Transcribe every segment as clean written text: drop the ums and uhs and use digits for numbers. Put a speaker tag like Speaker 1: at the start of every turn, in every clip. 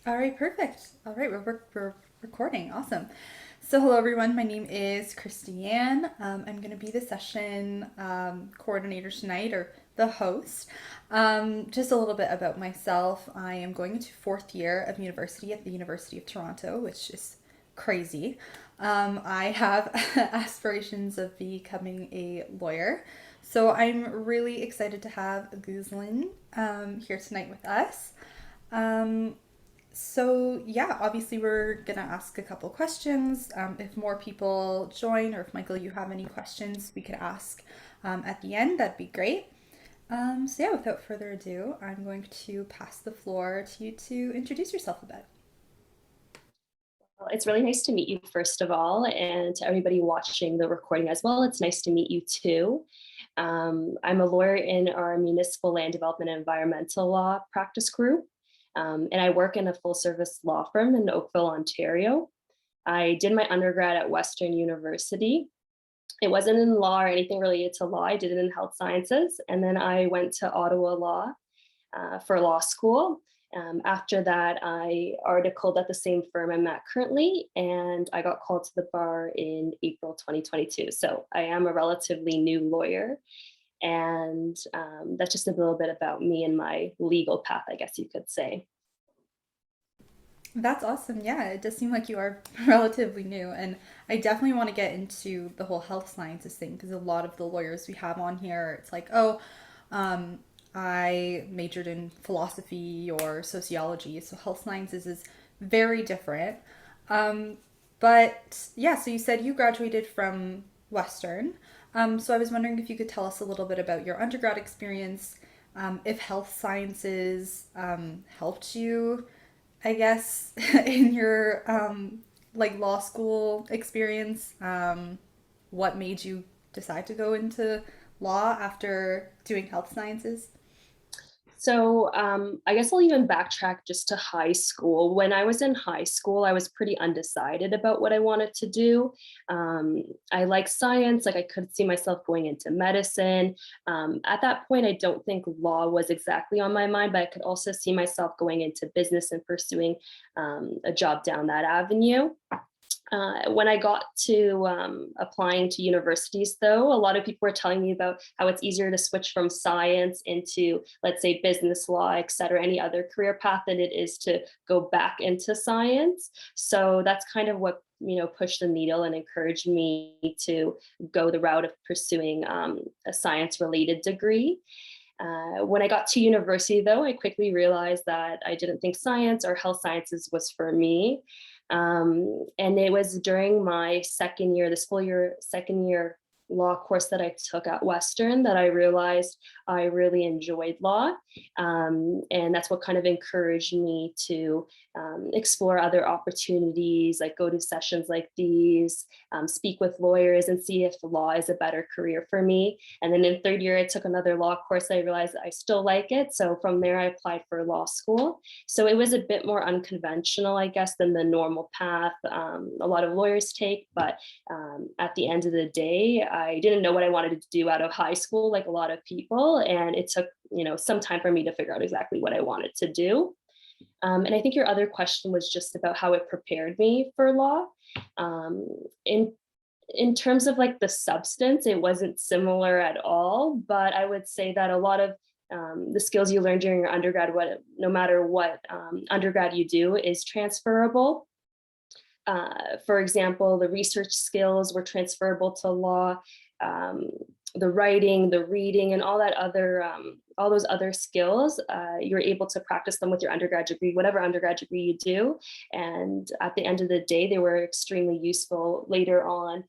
Speaker 1: All right, perfect. All right, we're recording. Awesome. So, hello everyone. My name is Christiane. I'm going to be the session coordinator tonight, or the host. Just a little bit about myself. I am going into fourth year of university at the University of Toronto, which is crazy. I have aspirations of becoming a lawyer. So I'm really excited to have Guzlin here tonight with us. Um, so yeah, obviously we're gonna ask a couple questions. If more people join, or if Michael, you have any questions, we could ask at the end. That'd be great. So yeah, without further ado, I'm going to pass the floor to you to introduce yourself a bit.
Speaker 2: Well, it's really nice to meet you, first of all, and to everybody watching the recording as well. It's nice to meet you too. I'm a lawyer in our municipal land development and environmental law practice group, and I work in a full service law firm in Oakville, Ontario. I did my undergrad at Western University. It wasn't in law or anything related to law. I did it in health sciences, and then I went to Ottawa Law for law school. After that, I articled at the same firm I'm at currently, and I got called to the bar in April 2022. So I am a relatively new lawyer, and that's just a little bit about me and my legal path, I guess you could say.
Speaker 1: That's awesome. Yeah, it does seem like you are relatively new, and I definitely want to get into the whole health sciences thing because a lot of the lawyers we have on here, it's like, oh, um, I majored in philosophy or sociology, so health sciences is very different. Um, but yeah, so you said you graduated from Western. So I was wondering if you could tell us a little bit about your undergrad experience, if health sciences helped you, I guess, in your like law school experience. What made you decide to go into law after doing health sciences?
Speaker 2: So I guess I'll even backtrack just to high school. When I was in high school, I was pretty undecided about what I wanted to do. I like science, like I could see myself going into medicine. At that point, I don't think law was exactly on my mind, but I could also see myself going into business and pursuing a job down that avenue. When I got to applying to universities, though, a lot of people were telling me about how it's easier to switch from science into, let's say, business law, et cetera, any other career path than it is to go back into science. So that's kind of what pushed the needle and encouraged me to go the route of pursuing a science related degree. When I got to university, though, I quickly realized that I didn't think science or health sciences was for me. And it was during my second year, this full year, second year law course that I took at Western that I realized I really enjoyed law. And that's what kind of encouraged me to explore other opportunities, like go to sessions like these, speak with lawyers and see if law is a better career for me. And then in third year, I took another law course. I realized I still like it. So from there, I applied for law school. So it was a bit more unconventional, I guess, than the normal path a lot of lawyers take. But at the end of the day, I didn't know what I wanted to do out of high school, like a lot of people. And it took, some time for me to figure out exactly what I wanted to do. And I think your other question was just about how it prepared me for law. Um, in in terms of like the substance, it wasn't similar at all, but I would say that a lot of the skills you learn during your undergrad, no matter what undergrad you do, is transferable. For example, the research skills were transferable to law. Um, the writing, the reading, and all those other skills, you're able to practice them with your undergrad degree, whatever undergrad degree you do. And at the end of the day, they were extremely useful later on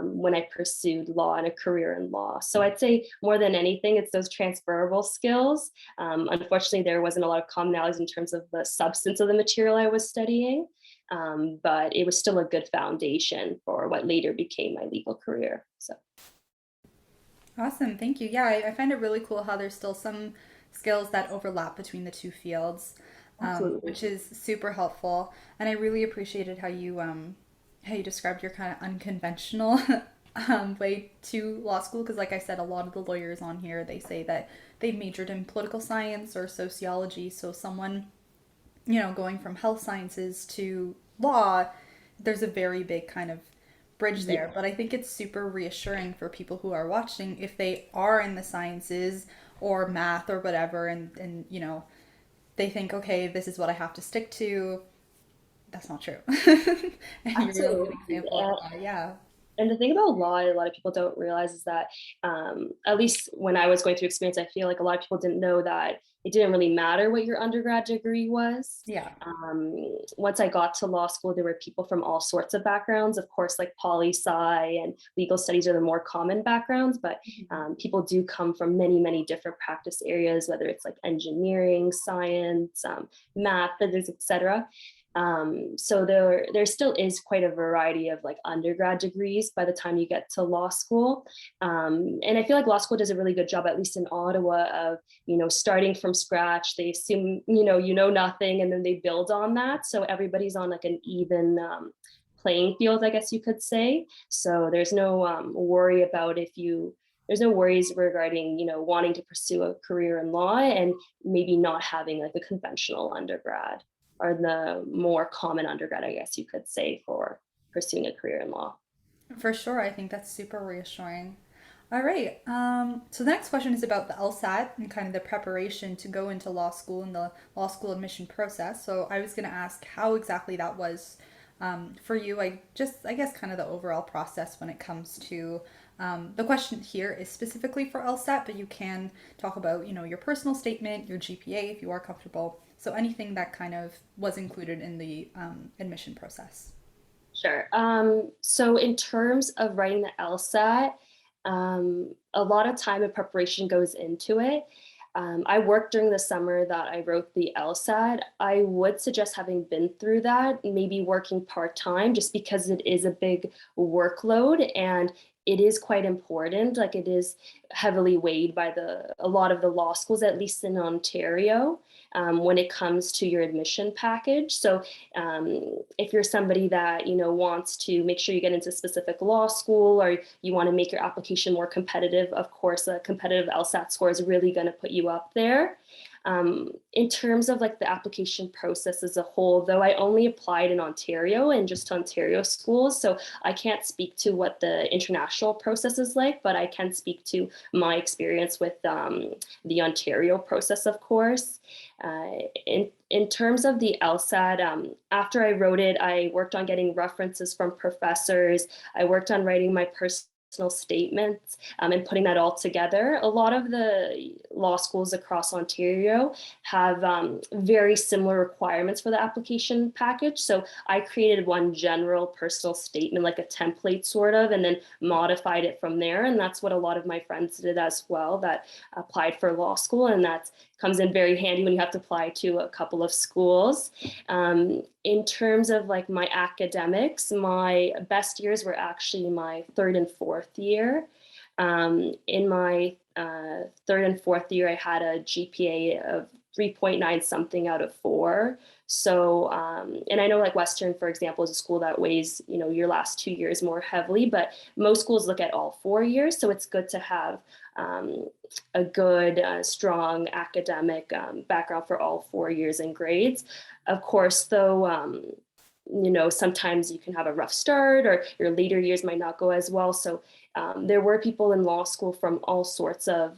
Speaker 2: when I pursued law and a career in law. So I'd say more than anything, it's those transferable skills. Unfortunately, there wasn't a lot of commonalities in terms of the substance of the material I was studying. But it was still a good foundation for what later became my legal career. So,
Speaker 1: Awesome, thank you. Yeah, I find it really cool how there's still some skills that overlap between the two fields,
Speaker 2: absolutely.
Speaker 1: which is super helpful. And I really appreciated how you described your kind of unconventional way to law school. Because, like I said, a lot of the lawyers on here they say that they majored in political science or sociology. So someone going from health sciences to law, there's a very big kind of bridge there.
Speaker 2: Yeah,
Speaker 1: But I think it's super reassuring for people who are watching if they are in the sciences or math or whatever, and they think, okay, this is what I have to stick to. That's not true. And you're a really good
Speaker 2: absolutely.
Speaker 1: example of that. Yeah.
Speaker 2: And the thing about law, a lot of people don't realize is that, at least when I was going through experience, I feel like a lot of people didn't know that it didn't really matter what your undergrad degree was.
Speaker 1: Yeah.
Speaker 2: Once I got to law school, there were people from all sorts of backgrounds. Of course, like poli sci and legal studies are the more common backgrounds, but people do come from many, many different practice areas, whether it's like engineering, science, math, physics, etc. So there still is quite a variety of like undergrad degrees by the time you get to law school. And I feel like law school does a really good job, at least in Ottawa, of starting from scratch. They assume nothing, and then they build on that. So everybody's on like an even playing field, I guess you could say. So there's no worry about if you there's no worries regarding wanting to pursue a career in law and maybe not having like a conventional undergrad or the more common undergrad, I guess you could say, for pursuing a career in law.
Speaker 1: For sure. I think that's super reassuring. All right. So the next question is about the LSAT and kind of the preparation to go into law school and the law school admission process. So I was going to ask how exactly that was for you. I guess, kind of the overall process when it comes to the question here is specifically for LSAT, but you can talk about, your personal statement, your GPA if you are comfortable. So anything that kind of was included in the admission process.
Speaker 2: Sure. So in terms of writing the LSAT, a lot of time and preparation goes into it. I worked during the summer that I wrote the LSAT. I would suggest having been through that, maybe working part time, just because it is a big workload and it is quite important. Like it is heavily weighed by a lot of the law schools, at least in Ontario, when it comes to your admission package. So if you're somebody that wants to make sure you get into a specific law school, or you want to make your application more competitive, of course a competitive LSAT score is really going to put you up there. In terms of like the application process as a whole, though, I only applied in Ontario and just Ontario schools, so I can't speak to what the international process is like, but I can speak to my experience with the Ontario process, of course. In terms of the LSAT, after I wrote it, I worked on getting references from professors. I worked on writing my personal statements and putting that all together. A lot of the law schools across Ontario have very similar requirements for the application package. So I created one general personal statement, like a template sort of, and then modified it from there. And that's what a lot of my friends did as well that applied for law school. And that comes in very handy when you have to apply to a couple of schools. In terms of like my academics, my best years were actually my third and fourth year. In my third and fourth year, I had a GPA of 3.9 something out of 4. So, and I know like Western, for example, is a school that weighs, your last 2 years more heavily, but most schools look at all 4 years. So it's good to have a good, strong academic background for all 4 years in grades. Of course, though, sometimes you can have a rough start or your later years might not go as well. So there were people in law school from all sorts of,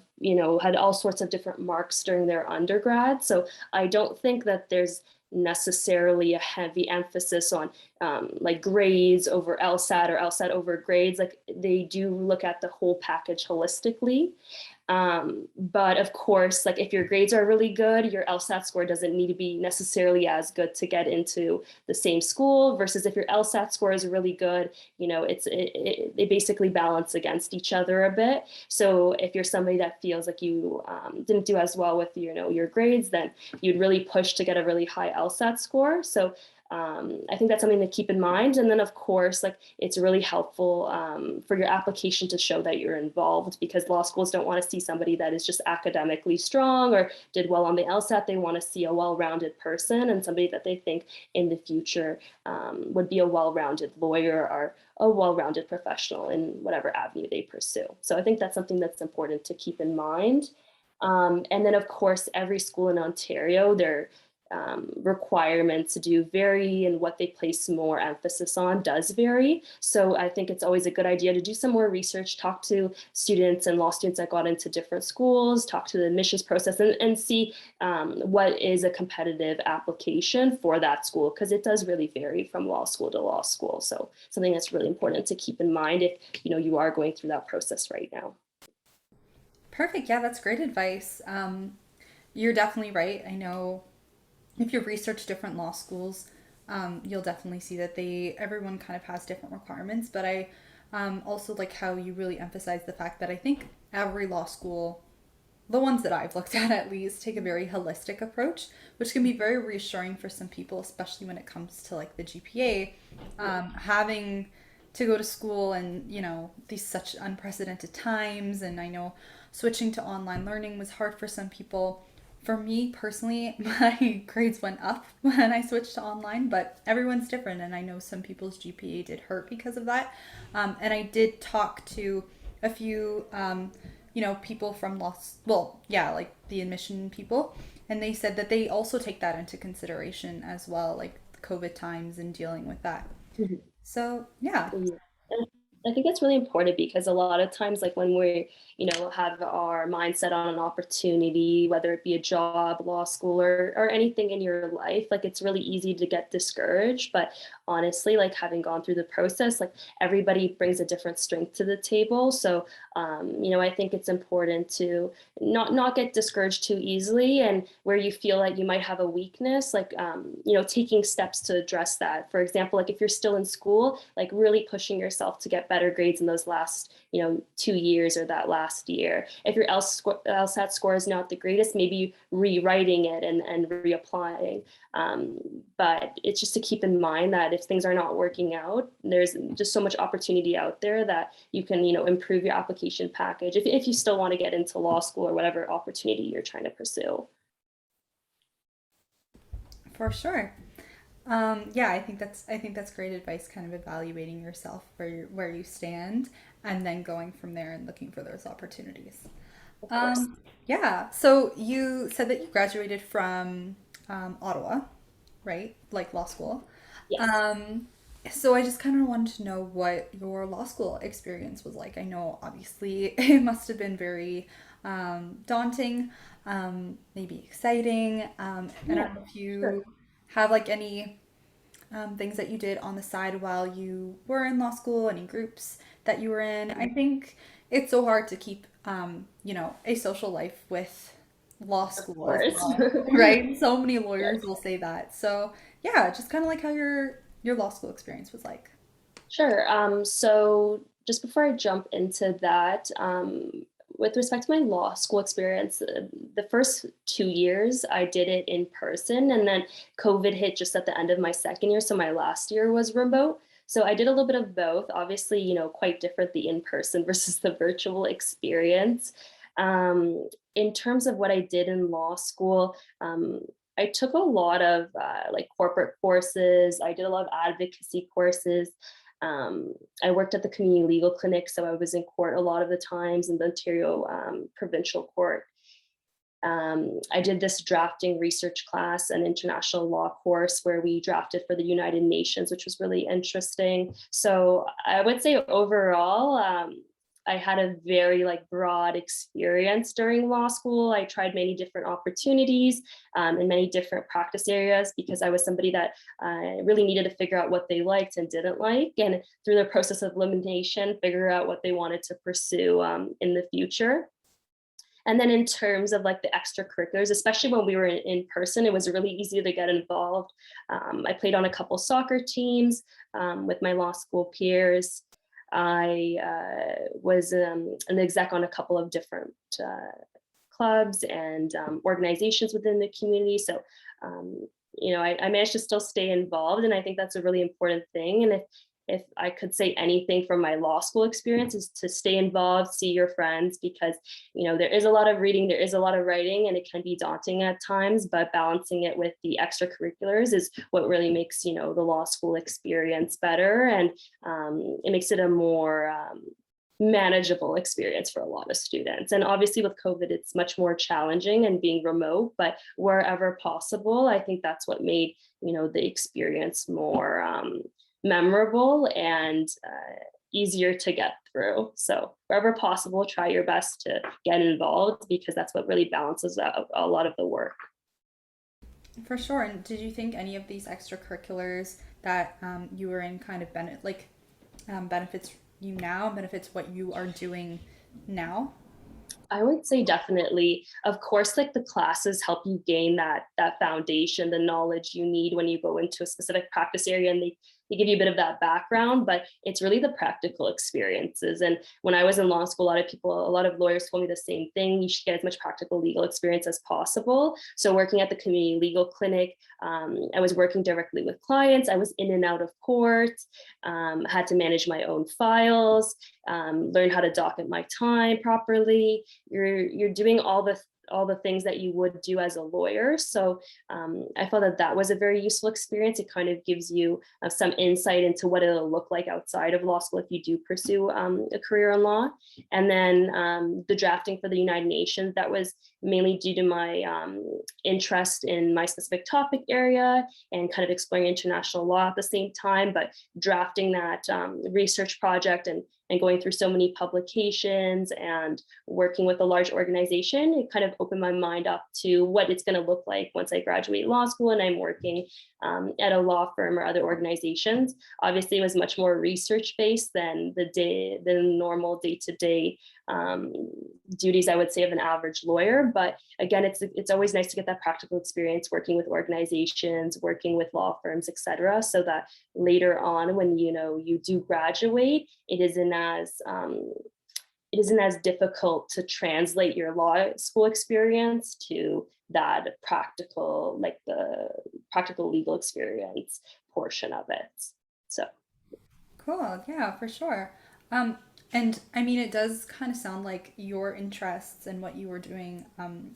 Speaker 2: had all sorts of different marks during their undergrad. So I don't think that there's necessarily a heavy emphasis on like grades over LSAT or LSAT over grades. Like they do look at the whole package holistically. But of course, like if your grades are really good, your LSAT score doesn't need to be necessarily as good to get into the same school versus if your LSAT score is really good, they basically balance against each other a bit. So if you're somebody that feels like you didn't do as well with your grades, then you'd really push to get a really high LSAT score. So I think that's something to keep in mind. And then, of course, like it's really helpful for your application to show that you're involved because law schools don't want to see somebody that is just academically strong or did well on the LSAT. They want to see a well-rounded person and somebody that they think in the future would be a well-rounded lawyer or a well-rounded professional in whatever avenue they pursue. So I think that's something that's important to keep in mind. And then, of course, every school in Ontario, requirements do vary, and what they place more emphasis on does vary. So I think it's always a good idea to do some more research, talk to students and law students that got into different schools, talk to the admissions process, and see what is a competitive application for that school, because it does really vary from law school to law school. So something that's really important to keep in mind if you are going through that process right now.
Speaker 1: Perfect. Yeah, that's great advice. You're definitely right. I know if you research different law schools, you'll definitely see that everyone kind of has different requirements. But I also like how you really emphasize the fact that I think every law school, the ones that I've looked at least, take a very holistic approach, which can be very reassuring for some people, especially when it comes to like the GPA, having to go to school and these such unprecedented times. And I know switching to online learning was hard for some people. For me personally, my grades went up when I switched to online, but everyone's different, and I know some people's GPA did hurt because of that. And I did talk to a few, people from yeah, like the admission people, and they said that they also take that into consideration as well, like the COVID times and dealing with that.
Speaker 2: Mhm.
Speaker 1: So yeah.
Speaker 2: Yeah. And I think that's really important, because a lot of times, like when we, have our mindset on an opportunity, whether it be a job, law school, or anything in your life, like it's really easy to get discouraged. But honestly, like having gone through the process, like everybody brings a different strength to the table. So, I think it's important to not get discouraged too easily, and where you feel like you might have a weakness, like taking steps to address that. For example, like if you're still in school, like really pushing yourself to get better grades in those last 2 years or that last year. If your LSAT score is not the greatest, maybe rewriting it and reapplying. But it's just to keep in mind that if things are not working out, there's just so much opportunity out there that you can improve your application package if you still want to get into law school or whatever opportunity you're trying to pursue.
Speaker 1: For sure. Yeah, I think that's great advice. Kind of evaluating yourself where you stand, and then going from there and looking for those opportunities.
Speaker 2: Of course.
Speaker 1: Yeah. So you said that you graduated from Ottawa, right? Like law school.
Speaker 2: Yes.
Speaker 1: Um, so I just kind of wanted to know what your law school experience was like. I know obviously it must have been very daunting, maybe exciting. I
Speaker 2: Yeah,
Speaker 1: don't know if
Speaker 2: sure.
Speaker 1: you have like any things that you did on the side while you were in law school, any groups that you were in. I think it's so hard to keep, a social life with law
Speaker 2: Of
Speaker 1: school as
Speaker 2: course.
Speaker 1: well, right? So many
Speaker 2: Yes.
Speaker 1: lawyers will say that. So yeah, just kind of like how your law school experience was like.
Speaker 2: Sure. So just before I jump into that, with respect to my law school experience, the first 2 years I did it in person, and then COVID hit just at the end of my second year. So my last year was remote. So I did a little bit of both. Obviously, quite different the in person versus the virtual experience. In terms of what I did in law school, I took a lot of like corporate courses. I did a lot of advocacy courses. I worked at the community legal clinic, so I was in court a lot of the times in the Ontario provincial court. I did this drafting research class, an international law course where we drafted for the United Nations, which was really interesting. So I would say overall, I had a very like broad experience during law school. I tried many different opportunities in many different practice areas, because I was somebody that really needed to figure out what they liked and didn't like, and through the process of elimination, figure out what they wanted to pursue in the future. And then in terms of like the extracurriculars, especially when we were in person, it was really easy to get involved. I played on a couple soccer teams with my law school peers. I was an exec on a couple of different clubs and organizations within the community. So, I managed to still stay involved, and I think that's a really important thing. And if I could say anything from my law school experience, is to stay involved, see your friends, because there is a lot of reading, there is a lot of writing, and it can be daunting at times. But balancing it with the extracurriculars is what really makes the law school experience better, and it makes it a more manageable experience for a lot of students. And obviously with COVID, it's much more challenging and being remote, but wherever possible, I think that's what made, the experience more memorable and easier to get through. So wherever possible, try your best to get involved because that's what really balances out a lot of the work.
Speaker 1: For sure. And did you think any of these extracurriculars that you were in kind of benefits you now, benefits what you are doing now?
Speaker 2: I would say definitely. Of course, like the classes help you gain that foundation, the knowledge you need when you go into a specific practice area, and they give you a bit of that background. But it's really the practical experiences. And when I was in law school, a lot of lawyers told me the same thing. You should get as much practical legal experience as possible. So working at the community legal clinic, I was working directly with clients. I was in and out of court. Had to manage my own files, learn how to docket my time properly. You're doing all the things that you would do as a lawyer. So I felt that was a very useful experience. It kind of gives you some insight into what it'll look like outside of law school if you do pursue a career in law. And then the drafting for the United Nations, that was mainly due to my interest in my specific topic area and kind of exploring international law at the same time, but drafting that research project and going through so many publications and working with a large organization, it kind of opened my mind up to what it's going to look like once I graduate law school and I'm working at a law firm or other organizations. Obviously, it was much more research based than the normal day-to-day duties, I would say, of an average lawyer. But again, it's always nice to get that practical experience working with organizations, working with law firms, et cetera, so that later on, when you do graduate, it isn't as difficult to translate your law school experience to that practical, like the practical legal experience portion of it. So
Speaker 1: Cool. Yeah, for sure. Um, and I mean, it does kind of sound like your interests and what you were doing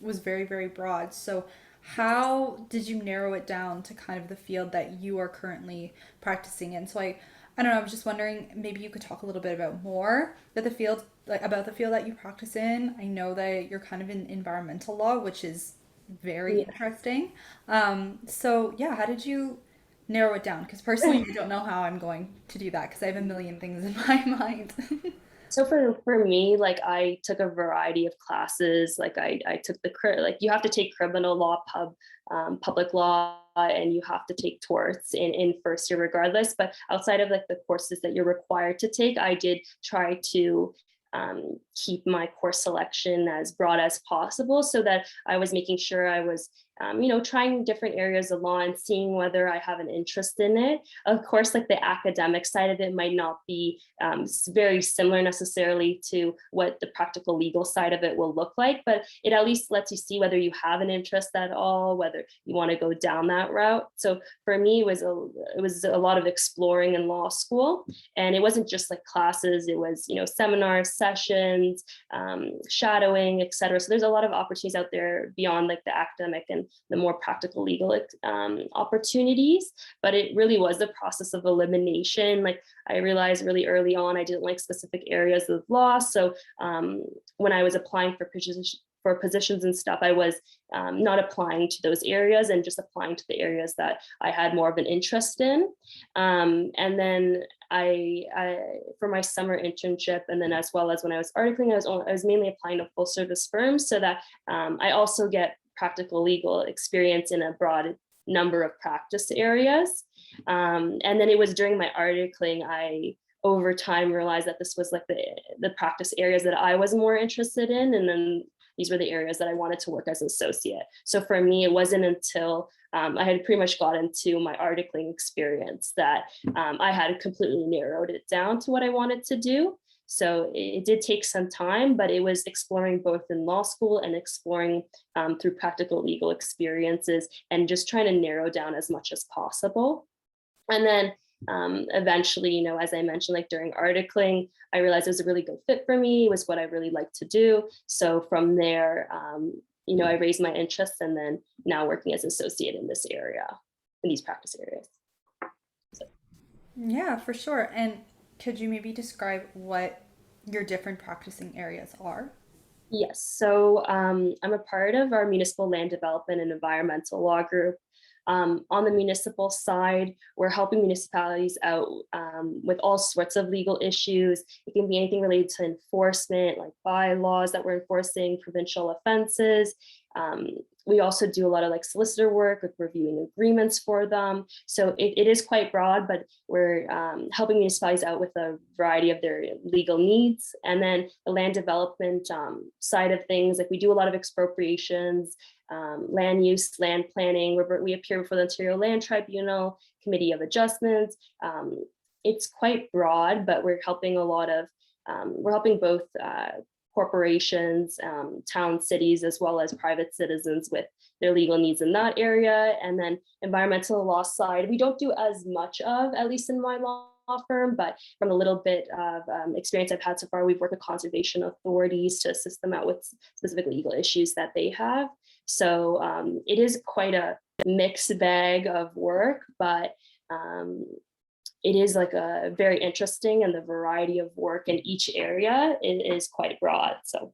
Speaker 1: was very, very broad. So, how did you narrow it down to kind of the field that you are currently practicing in? So, I don't know. I was just wondering, maybe you could talk a little bit about more that the field, like about the field that you practice in. I know that you're kind of in environmental law, which is very
Speaker 2: yeah.
Speaker 1: interesting. So yeah, how did you narrow it down? Because personally, I don't know how I'm going to do that because I have a million things in my mind.
Speaker 2: So for me, like I took a variety of classes. Like I took like you have to take criminal law, public law, and you have to take torts in first year regardless. But outside of like the courses that you're required to take, I did try to keep my course selection as broad as possible so that I was making sure I was trying different areas of law and seeing whether I have an interest in it. Of course, like the academic side of it might not be very similar necessarily to what the practical legal side of it will look like, but it at least lets you see whether you have an interest at all, whether you want to go down that route. So for me, it was a lot of exploring in law school, and it wasn't just like classes. It was seminars, sessions, shadowing, etc. So there's a lot of opportunities out there beyond like the academic and the more practical legal opportunities. But it really was a process of elimination. Like I realized really early on, I didn't like specific areas of law. So when I was applying for positions and stuff, I was not applying to those areas and just applying to the areas that I had more of an interest in. And then I for my summer internship, and then as well as when I was articling, I was mainly applying to full service firms so that I also get practical legal experience in a broad number of practice areas. And then it was during my articling, I over time realized that this was like the practice areas that I was more interested in. And then these were the areas that I wanted to work as an associate. So for me, it wasn't until I had pretty much got into my articling experience that I had completely narrowed it down to what I wanted to do. So it did take some time, but it was exploring both in law school and exploring through practical legal experiences and just trying to narrow down as much as possible. And then eventually, as I mentioned, like during articling, I realized it was a really good fit for me. It was what I really liked to do. So from there, I raised my interest and then now working as an associate in this area, in these practice areas. So.
Speaker 1: Yeah, for sure. And could you maybe describe what your different practicing areas are?
Speaker 2: Yes, so I'm a part of our municipal land development and environmental law group. On the municipal side, we're helping municipalities out with all sorts of legal issues. It can be anything related to enforcement, like bylaws that we're enforcing, provincial offenses. Um, we also do a lot of like solicitor work with reviewing agreements for them. So it is quite broad, but we're helping municipalities out with a variety of their legal needs. And then the land development side of things, like we do a lot of expropriations, land use, land planning. We appear before the Ontario Land Tribunal, Committee of Adjustments. It's quite broad, but we're helping both corporations, town cities, as well as private citizens with their legal needs in that area. And then environmental law side, we don't do as much of, at least in my law firm, but from a little bit of experience I've had so far, we've worked with conservation authorities to assist them out with specific legal issues that they have. So it is quite a mixed bag of work, but um, it is like a very interesting, and the variety of work in each area is quite broad. So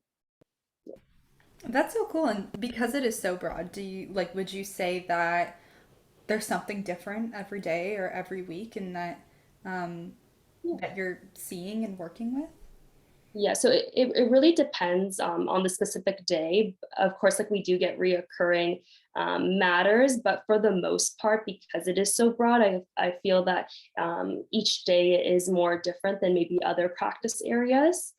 Speaker 1: That's so cool. And because it is so broad, do you like, would you say that there's something different every day or every week in that um,
Speaker 2: yeah.
Speaker 1: that you're seeing and working with?
Speaker 2: Yeah, so it really depends on the specific day. Of course, like we do get reoccurring matters, but for the most part, because it is so broad, I feel that each day is more different than maybe other practice areas.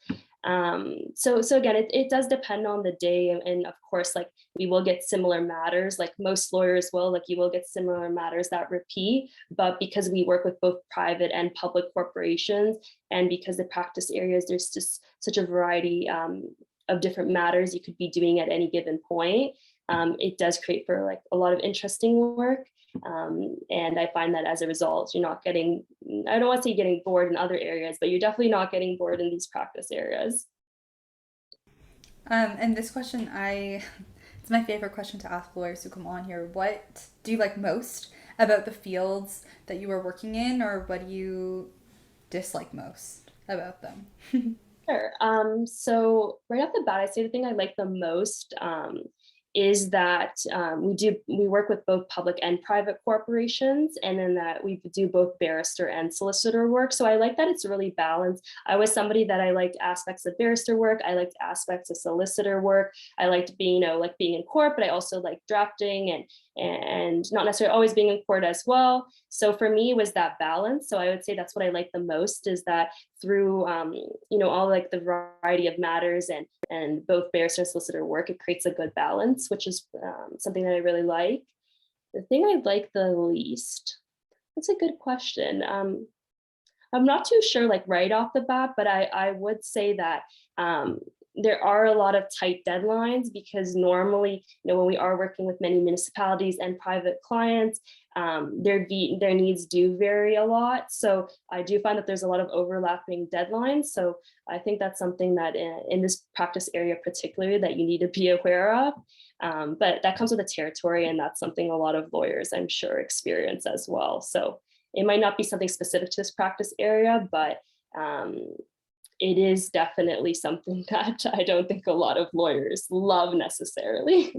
Speaker 2: So again, it does depend on the day, and of course, like we will get similar matters, like most lawyers will, like you will get similar matters that repeat, but because we work with both private and public corporations, and because the practice areas, there's just such a variety of different matters you could be doing at any given point. It does create for like a lot of interesting work. And I find that as a result, you're not getting, I don't want to say getting bored in other areas, but you're definitely not getting bored in these practice areas.
Speaker 1: And this question, it's my favorite question to ask lawyers who come on here. What do you like most about the fields that you are working in, or what do you dislike most about them?
Speaker 2: Sure. So right off the bat, I say the thing I like the most is that we work with both public and private corporations, and then that we do both barrister and solicitor work. So I like that it's really balanced. I was somebody that I liked aspects of barrister work, I liked aspects of solicitor work. I liked being, like being in court, but I also like drafting and not necessarily always being in court as well. So for me, it was that balance. So I would say that's what I like the most, is that through all like the variety of matters and both barrister and solicitor work, it creates a good balance, which is something that I really like. The thing I like the least, that's a good question. I'm not too sure, like right off the bat, but I would say that um, there are a lot of tight deadlines, because normally, when we are working with many municipalities and private clients, their needs do vary a lot. So I do find that there's a lot of overlapping deadlines. So I think that's something that in this practice area particularly that you need to be aware of. But that comes with the territory, and that's something a lot of lawyers, I'm sure, experience as well. So it might not be something specific to this practice area, but um, it is definitely something that I don't think a lot of lawyers love necessarily.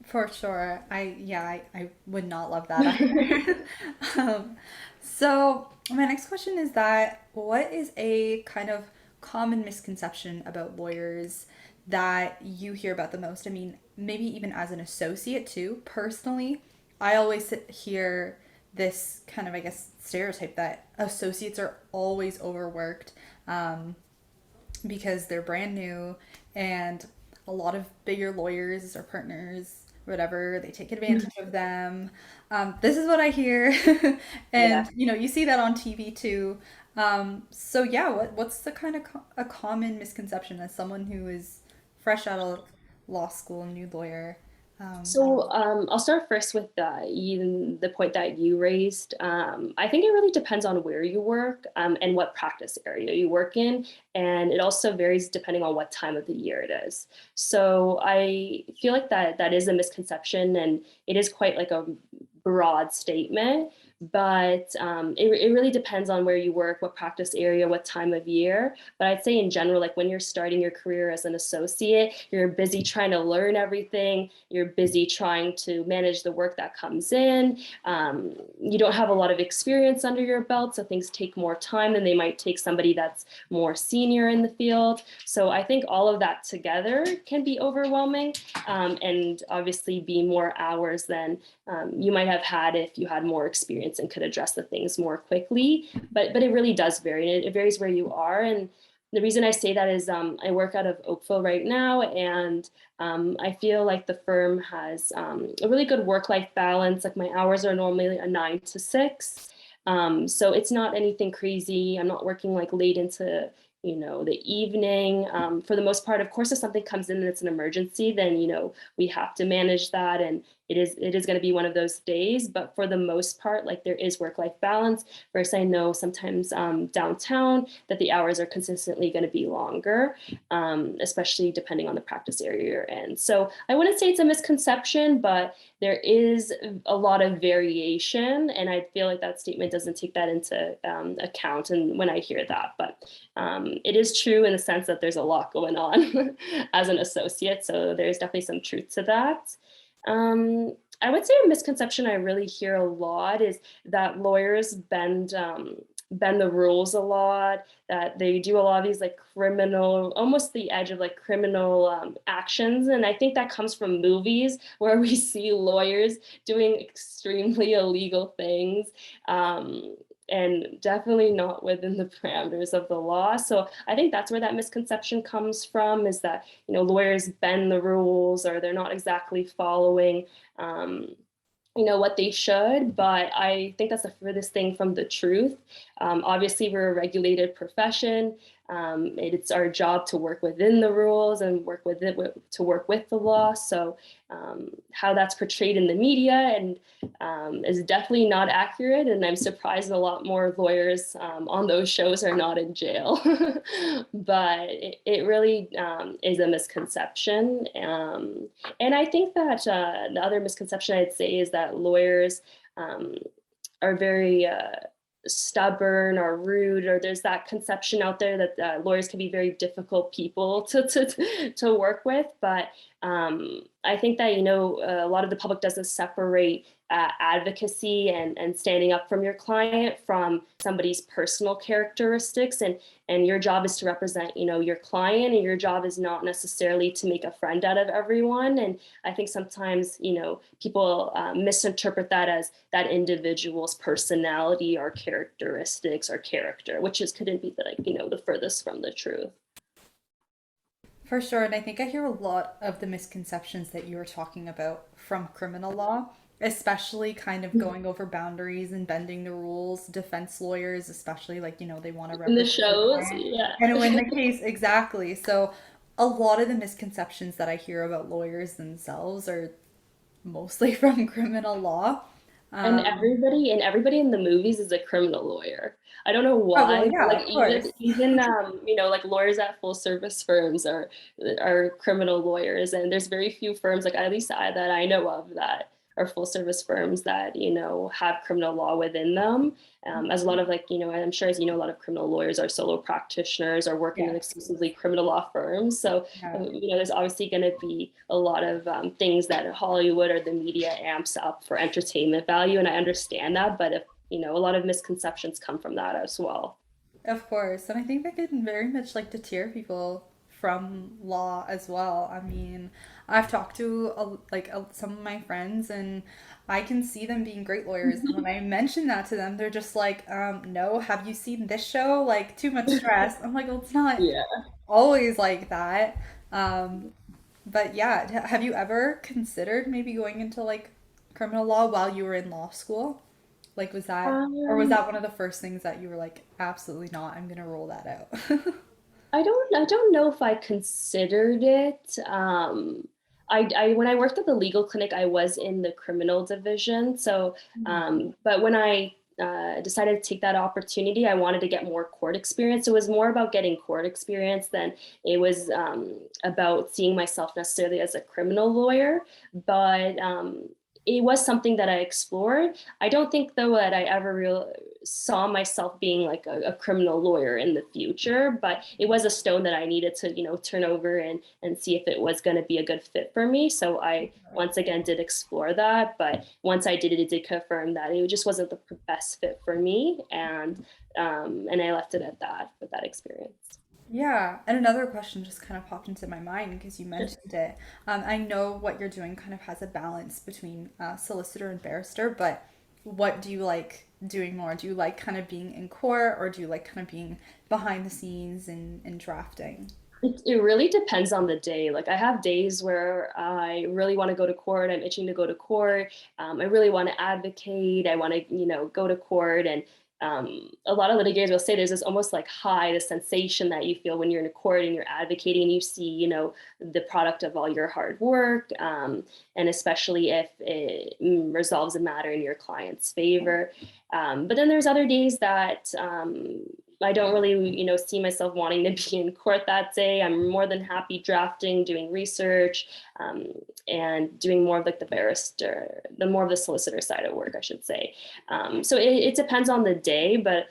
Speaker 1: For sure. I would not love that either. um, so my next question is that what is a kind of common misconception about lawyers that you hear about the most? I mean, maybe even as an associate too. Personally, I always hear this kind of, I guess, stereotype that associates are always overworked. Um, because they're brand new, and a lot of bigger lawyers or partners whatever, they take advantage of them. This is what I hear.
Speaker 2: Yeah.
Speaker 1: And you see that on TV too. So yeah, what's the kind of a common misconception as someone who is fresh out of law school, new lawyer? um,
Speaker 2: So I'll start first with the point that you raised. I think it really depends on where you work and what practice area you work in, and it also varies depending on what time of the year it is. So I feel like that is a misconception, and it is quite like a broad statement. But it really depends on where you work, what practice area, what time of year. But I'd say in general, like when you're starting your career as an associate, you're busy trying to learn everything. You're busy trying to manage the work that comes in. You don't have a lot of experience under your belt, so things take more time than they might take somebody that's more senior in the field. So I think all of that together can be overwhelming, and obviously be more hours than you might have had if you had more experience and could address the things more quickly. But it really does vary. It varies where you are. And the reason I say that is I work out of Oakville right now, and I feel like the firm has a really good work-life balance. Like my hours are normally a 9 to 6. So it's not anything crazy. I'm not working like late into the evening. For the most part, of course, if something comes in and it's an emergency, then we have to manage that, and it is going to be one of those days. But for the most part, like there is work-life balance. First, I know sometimes downtown that the hours are consistently going to be longer, especially depending on the practice area you're in. So I wouldn't say it's a misconception, but there is a lot of variation, and I feel like that statement doesn't take that into account. And when I hear that, but it is true in the sense that there's a lot going on as an associate, so there's definitely some truth to that. I would say a misconception I really hear a lot is that lawyers bend the rules a lot, that they do a lot of these like criminal, almost the edge of like criminal actions. And I think that comes from movies where we see lawyers doing extremely illegal things. And definitely not within the parameters of the law. So I think that's where that misconception comes from, is that lawyers bend the rules, or they're not exactly following what they should. But I think that's the furthest thing from the truth. Obviously, we're a regulated profession. It's our job to work within the rules and work with it to work with the law. So how that's portrayed in the media and is definitely not accurate. And I'm surprised a lot more lawyers on those shows are not in jail. But it really is a misconception. And I think that the other misconception I'd say is that lawyers are very stubborn or rude, or there's that conception out there that lawyers can be very difficult people to work with. But I think that a lot of the public doesn't separate advocacy and standing up from your client from somebody's personal characteristics, and your job is to represent your client, and your job is not necessarily to make a friend out of everyone. And I think sometimes people misinterpret that as that individual's personality or characteristics or character, which couldn't be the furthest from the truth.
Speaker 1: For sure, and I think I hear a lot of the misconceptions that you were talking about from criminal law, especially kind of going over boundaries and bending the rules. Defense lawyers, especially, like, they want to
Speaker 2: In the
Speaker 1: represent the
Speaker 2: shows,
Speaker 1: client
Speaker 2: yeah.
Speaker 1: and win the case. Exactly. So, a lot of the misconceptions that I hear about lawyers themselves are mostly from criminal law.
Speaker 2: And
Speaker 1: Um,
Speaker 2: everybody in the movies is a criminal lawyer. I don't know
Speaker 1: oh, well,
Speaker 2: why.
Speaker 1: yeah,
Speaker 2: Like
Speaker 1: of course.
Speaker 2: even like lawyers at full service firms are criminal lawyers, and there's very few firms, like at least that I know of, that are full service firms that have criminal law within them. As a lot of I'm sure as a lot of criminal lawyers are solo practitioners or working in
Speaker 1: Yes.
Speaker 2: exclusively criminal law firms. So
Speaker 1: Yeah.
Speaker 2: there's obviously going to be a lot of things that Hollywood or the media amps up for entertainment value, and I understand that. But if a lot of misconceptions come from that as well.
Speaker 1: Of course, and I think that can very much like deter people from law as well. I mean, I've talked to some of my friends, and I can see them being great lawyers. And when I mention that to them, they're just like, "No, have you seen this show? Like, too much stress." I'm like, "Well, it's not
Speaker 2: Yeah.
Speaker 1: always like that." Um, but yeah, have you ever considered maybe going into like criminal law while you were in law school? Like, or was
Speaker 2: Um,
Speaker 1: that one of the first things that you were like, absolutely not, I'm gonna roll that out?
Speaker 2: I don't know if I considered it. I when I worked at the legal clinic, I was in the criminal division. So, but when I decided to take that opportunity, I wanted to get more court experience. It was more about getting court experience than it was about seeing myself necessarily as a criminal lawyer. But it was something that I explored. I don't think though that I ever saw myself being like a criminal lawyer in the future, but it was a stone that I needed to, turn over and see if it was going to be a good fit for me. So I once again did explore that, but once I did it, it did confirm that it just wasn't the best fit for me, and I left it at that with that experience.
Speaker 1: Yeah, and another question just kind of popped into my mind because you
Speaker 2: Sure.
Speaker 1: mentioned it. I know what you're doing kind of has a balance between solicitor and barrister, but what do you like doing more? Do you like kind of being in court, or do you like kind of being behind the scenes and drafting?
Speaker 2: It really depends on the day. Like I have days where I really want to go to court. I'm itching to go to court. I really want to advocate. I want to, go to court. And a lot of litigators will say there's this almost like high, the sensation that you feel when you're in a court and you're advocating and you see, the product of all your hard work. And especially if it resolves a matter in your client's favor. But then there's other days that I don't really, see myself wanting to be in court that day. I'm more than happy drafting, doing research, and doing more of like the more of the solicitor side of work, I should say. So it depends on the day, but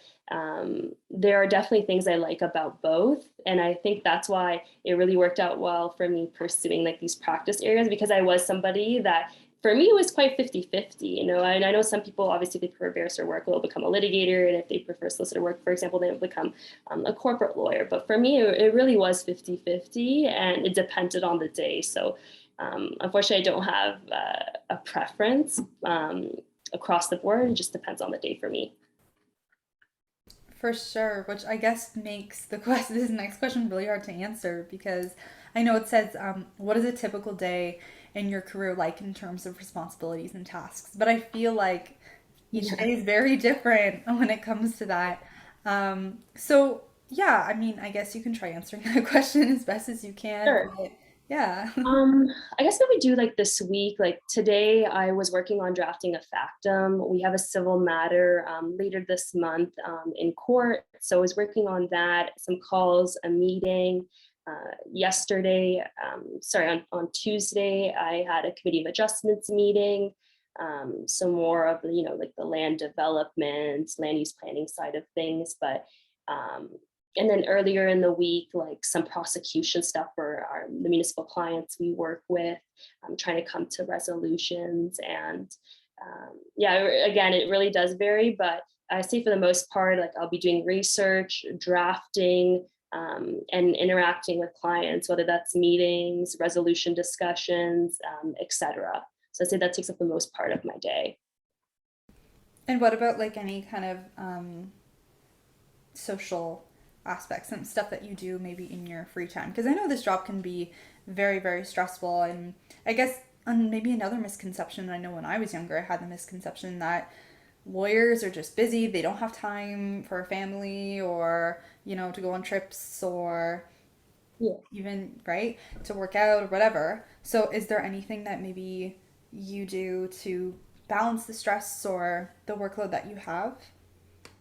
Speaker 2: there are definitely things I like about both. And I think that's why it really worked out well for me pursuing like these practice areas, because I was somebody that for me, it was quite 50-50, and I know some people, obviously, if they prefer barrister work, will become a litigator. And if they prefer solicitor work, for example, they will become a corporate lawyer. But for me, it really was 50-50, and it depended on the day. So unfortunately, I don't have a preference across the board. It just depends on the day for me.
Speaker 1: For sure, which I guess makes the question this next question really hard to answer because I know it says, what is a typical day in your career like in terms of responsibilities and tasks? But I feel like each
Speaker 2: Yeah,
Speaker 1: day is very different when it comes to that. So yeah, I mean, I guess you can try answering that question as best as you can,
Speaker 2: sure.
Speaker 1: but yeah.
Speaker 2: Um, I guess what we do like this week, like today, I was working on drafting a factum. We have a civil matter later this month in court. So I was working on that, some calls, a meeting. Yesterday, sorry, on Tuesday, I had a committee of adjustments meeting. So more of the, like the land development, land use planning side of things. But um, and then earlier in the week, like some prosecution stuff for the municipal clients we work with, trying to come to resolutions. And yeah, again, it really does vary, but I say for the most part, like I'll be doing research, drafting, and interacting with clients, whether that's meetings, resolution discussions, etc. So I say that takes up the most part of my day.
Speaker 1: And what about like any kind of social aspects and stuff that you do maybe in your free time? Because I know this job can be very, very stressful. And I guess maybe another misconception, I know when I was younger, I had the misconception that lawyers are just busy, they don't have time for a family or, to go on trips or
Speaker 2: Yeah.
Speaker 1: even, right, to work out or whatever. So is there anything that maybe you do to balance the stress or the workload that you have?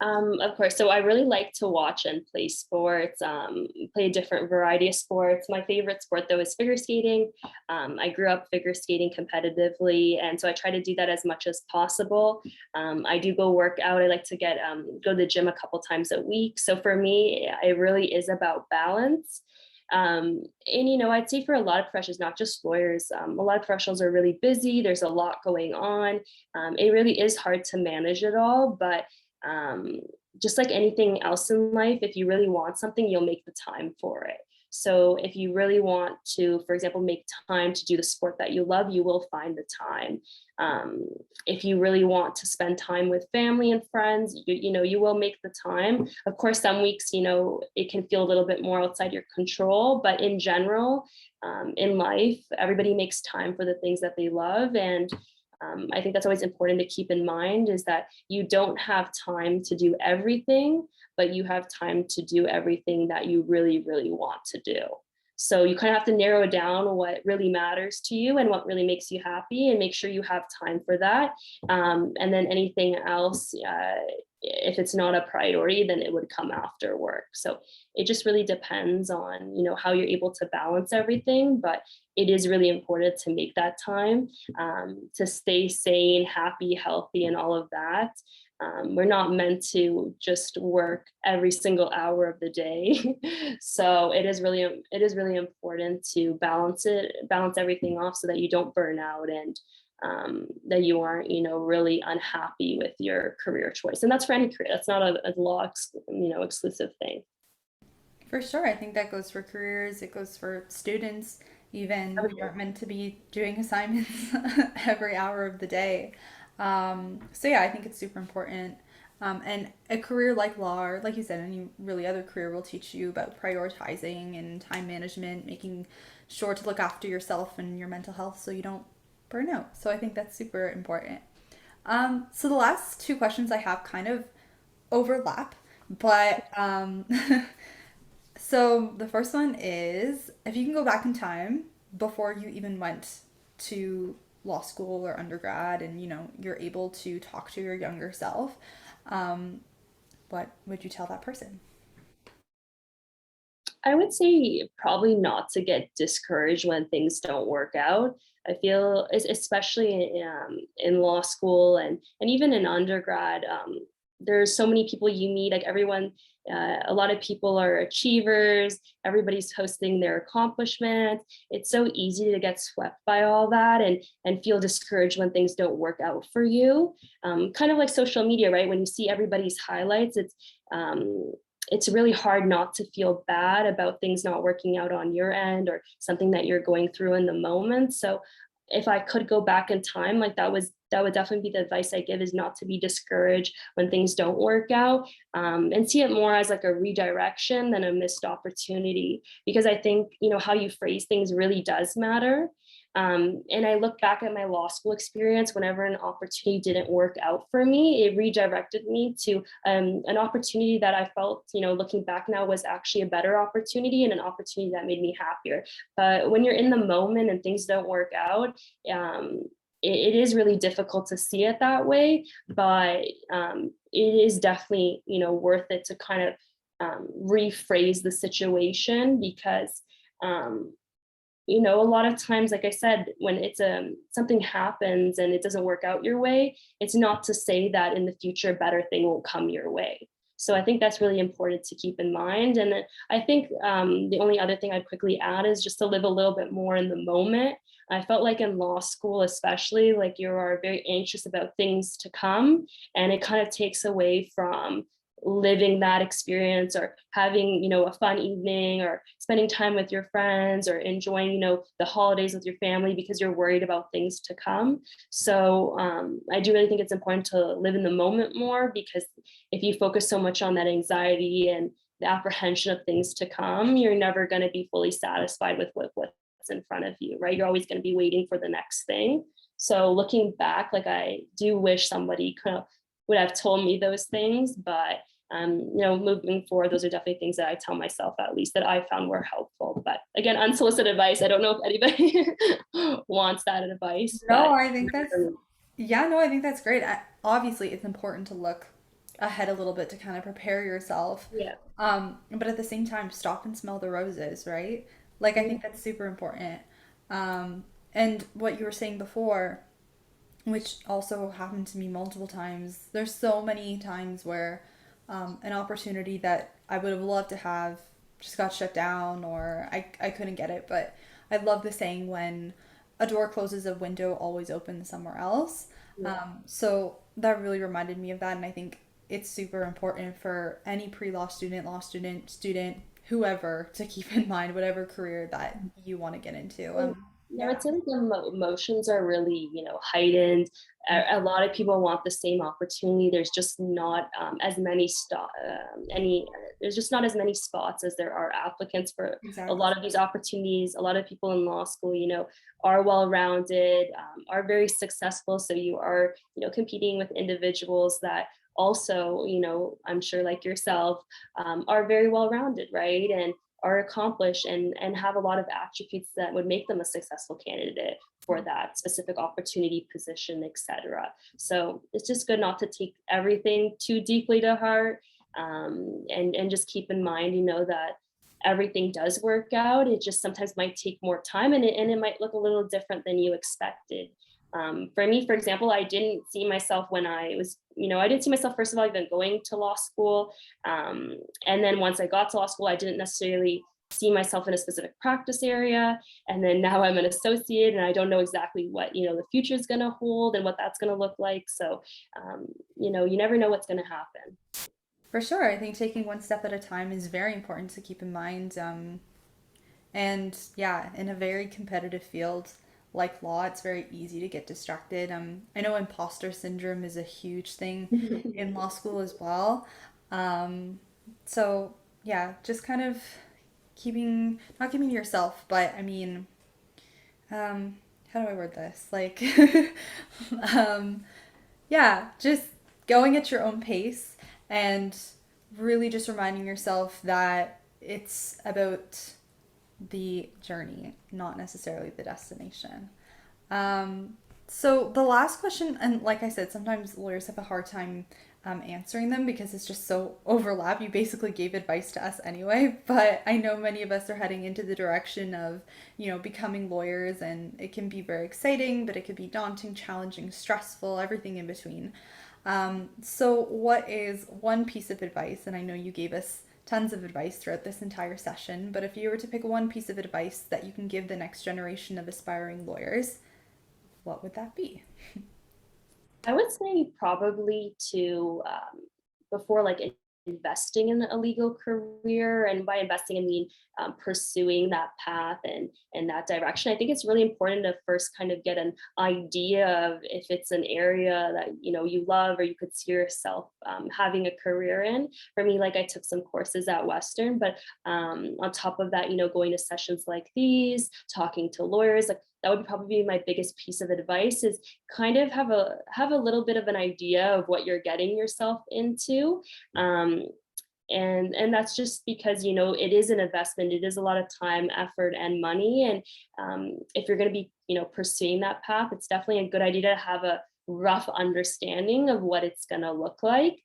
Speaker 2: Of course. So I really like to watch and play sports, play a different variety of sports. My favorite sport, though, is figure skating. I grew up figure skating competitively, and so I try to do that as much as possible. I do go work out. I like to go to the gym a couple times a week. So for me, it really is about balance. And I'd say for a lot of professions, not just lawyers, a lot of professionals are really busy. There's a lot going on. It really is hard to manage it all, but um, just like anything else in life, if you really want something, you'll make the time for it. So if you really want to, for example, make time to do the sport that you love, you will find the time. Um, if you really want to spend time with family and friends, you will make the time. Of course, some weeks, it can feel a little bit more outside your control, but in general, in life, everybody makes time for the things that they love. And I think that's always important to keep in mind is that you don't have time to do everything, but you have time to do everything that you really, really want to do. So you kind of have to narrow down what really matters to you and what really makes you happy and make sure you have time for that. And then anything else, if it's not a priority, then it would come after work. So it just really depends on, how you're able to balance everything. But it is really important to make that time, to stay sane, happy, healthy, and all of that. We're not meant to just work every single hour of the day. So it is really important to balance everything off so that you don't burn out, and that you aren't, really unhappy with your career choice. And that's for any career. That's not a exclusive thing.
Speaker 1: For sure. I think that goes for careers, it goes for students, even. We aren't meant to be doing assignments every hour of the day. So, yeah, I think it's super important. And a career like law, or like you said, any really other career will teach you about prioritizing and time management, making sure to look after yourself and your mental health so you don't burn out. So, I think that's super important. So, the last two questions I have kind of overlap, but so the first one is if you can go back in time before you even went to law school or undergrad and you're able to talk to your younger self, um, what would you tell that person?
Speaker 2: I would say probably not to get discouraged when things don't work out. I feel, especially in law school and even in undergrad, there's so many people you meet. Like everyone, a lot of people are achievers. Everybody's posting their accomplishments. It's so easy to get swept by all that and feel discouraged when things don't work out for you. Kind of like social media, right? When you see everybody's highlights, um, it's really hard not to feel bad about things not working out on your end or something that you're going through in the moment. So if I could go back in time, like that would definitely be the advice I give, is not to be discouraged when things don't work out, and see it more as like a redirection than a missed opportunity. Because I think, how you phrase things really does matter. And I look back at my law school experience. Whenever an opportunity didn't work out for me, it redirected me to an opportunity that I felt, looking back now, was actually a better opportunity and an opportunity that made me happier. But when you're in the moment and things don't work out, it is really difficult to see it that way. But it is definitely, worth it to kind of rephrase the situation, because um, a lot of times, like I said, when it's something happens and it doesn't work out your way, it's not to say that in the future a better thing will come your way. So I think that's really important to keep in mind. And then I think the only other thing I'd quickly add is just to live a little bit more in the moment. I felt like in law school, especially, like you are very anxious about things to come, and it kind of takes away from living that experience, or having, a fun evening, or spending time with your friends, or enjoying, the holidays with your family, because you're worried about things to come. So I do really think it's important to live in the moment more, because if you focus so much on that anxiety and the apprehension of things to come, you're never going to be fully satisfied with what's in front of you, right? You're always going to be waiting for the next thing. So looking back, like I do wish somebody kind of would have told me those things. But moving forward, those are definitely things that I tell myself, at least, that I found were helpful. But again, unsolicited advice. I don't know if anybody wants that advice,
Speaker 1: No,
Speaker 2: but
Speaker 1: I think that's, yeah, no, I think that's great. Obviously, it's important to look ahead a little bit to kind of prepare yourself.
Speaker 2: yeah.
Speaker 1: But at the same time, stop and smell the roses, right? Like, I think that's super important. And what you were saying before, which also happened to me multiple times, there's so many times where an opportunity that I would have loved to have just got shut down, or I couldn't get it. But I love the saying, when a door closes, a window always opens somewhere else.
Speaker 2: Yeah.
Speaker 1: So that really reminded me of that. And I think it's super important for any law student, whoever, to keep in mind whatever career that you want to get into.
Speaker 2: No,
Speaker 1: Yeah.
Speaker 2: it's like the emotions are really, heightened. A lot of people want the same opportunity. There's just not as many there's just not as many spots as there are applicants for a
Speaker 1: Exactly.
Speaker 2: lot of these opportunities. A lot of people in law school, are well-rounded, are very successful. So you are, competing with individuals that also, I'm sure, like yourself, are very well-rounded, right? And are accomplished and have a lot of attributes that would make them a successful candidate for that specific opportunity, position, etc. So it's just good not to take everything too deeply to heart, and just keep in mind, that everything does work out. It just sometimes might take more time, and it might look a little different than you expected. For me, for example, I didn't see myself when I was, I didn't see myself, first of all, even going to law school. And then once I got to law school, I didn't necessarily see myself in a specific practice area. And then now I'm an associate and I don't know exactly what, the future is going to hold and what that's going to look like. So, you never know what's going to happen.
Speaker 1: For sure, I think taking one step at a time is very important to keep in mind. And yeah, in a very competitive field like law, it's very easy to get distracted. I know imposter syndrome is a huge thing in law school as well. Um, so yeah, just kind of not keeping to yourself, but I mean, how do I word this? Like, um, yeah, just going at your own pace and really just reminding yourself that it's about the journey, not necessarily the destination. Um, so the last question, and like I said, sometimes lawyers have a hard time answering them because it's just so overlap. You basically gave advice to us anyway, but I know many of us are heading into the direction of, becoming lawyers, and it can be very exciting, but it could be daunting, challenging, stressful, everything in between. So what is one piece of advice? And I know you gave us tons of advice throughout this entire session, but if you were to pick one piece of advice that you can give the next generation of aspiring lawyers, what would that be?
Speaker 2: I would say probably to, before like investing in a legal career, and by investing I mean pursuing that path and that direction. I think it's really important to first kind of get an idea of if it's an area that you love or you could see yourself having a career in. For me, like I took some courses at Western, but on top of that, going to sessions like these, talking to lawyers, like that would probably be my biggest piece of advice is kind of have a little bit of an idea of what you're getting yourself into. Um, and that's just because it is an investment, it is a lot of time, effort, and money. And if you're going to be pursuing that path, it's definitely a good idea to have a rough understanding of what it's going to look like,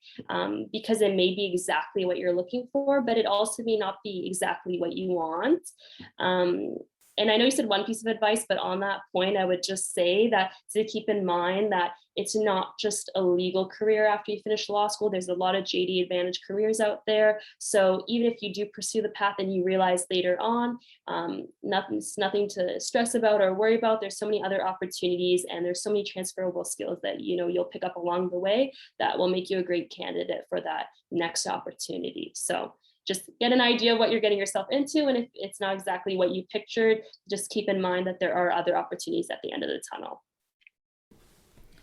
Speaker 2: because it may be exactly what you're looking for, but it also may not be exactly what you want. um, and I know you said one piece of advice, but on that point, I would just say that to keep in mind that it's not just a legal career after you finish law school. There's a lot of JD Advantage careers out there. So even if you do pursue the path and you realize later on, nothing to stress about or worry about. There's so many other opportunities and there's so many transferable skills that you'll pick up along the way that will make you a great candidate for that next opportunity. So just get an idea of what you're getting yourself into. And if it's not exactly what you pictured, just keep in mind that there are other opportunities at the end of the tunnel.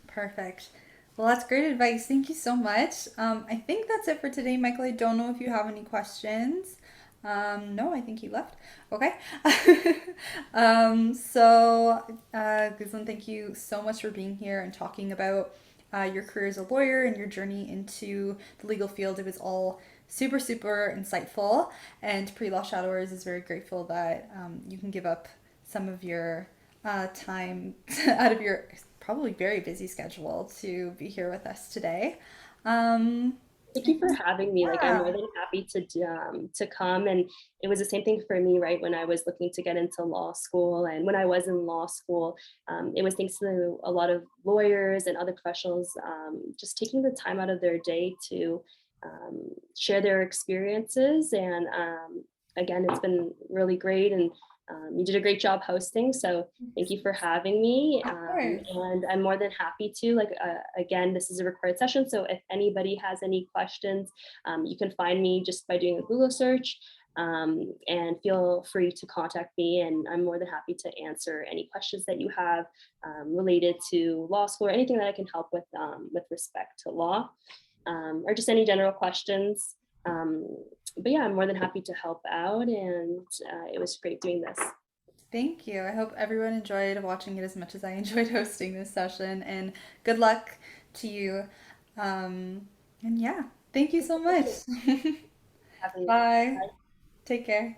Speaker 1: Perfect. Well, that's great advice. Thank you so much. I think that's it for today, Michael. I don't know if you have any questions. No, I think you left. Okay. Guzman, thank you so much for being here and talking about your career as a lawyer and your journey into the legal field. It was all super, super insightful. And Pre Law Shadowers is very grateful that you can give up some of your time out of your probably very busy schedule to be here with us today. Um,
Speaker 2: Thank you for having me. Like, I'm more
Speaker 1: yeah,
Speaker 2: than happy to come. And it was the same thing for me, right? When I was looking to get into law school, and when I was in law school, it was thanks to a lot of lawyers and other professionals just taking the time out of their day to share their experiences. And again, it's been really great, and you did a great job hosting. So thank you for having me.
Speaker 1: of course.
Speaker 2: And I'm more than happy to, like, again, this is a recorded session. So if anybody has any questions, you can find me just by doing a Google search, and feel free to contact me. And I'm more than happy to answer any questions that you have related to law school or anything that I can help with respect to law, or just any general questions. Um, but yeah, I'm more than happy to help out. And it was great doing this.
Speaker 1: Thank you. I hope everyone enjoyed watching it as much as I enjoyed hosting this session, and good luck to you. And yeah, thank you so much.
Speaker 2: Having
Speaker 1: Bye. Take care.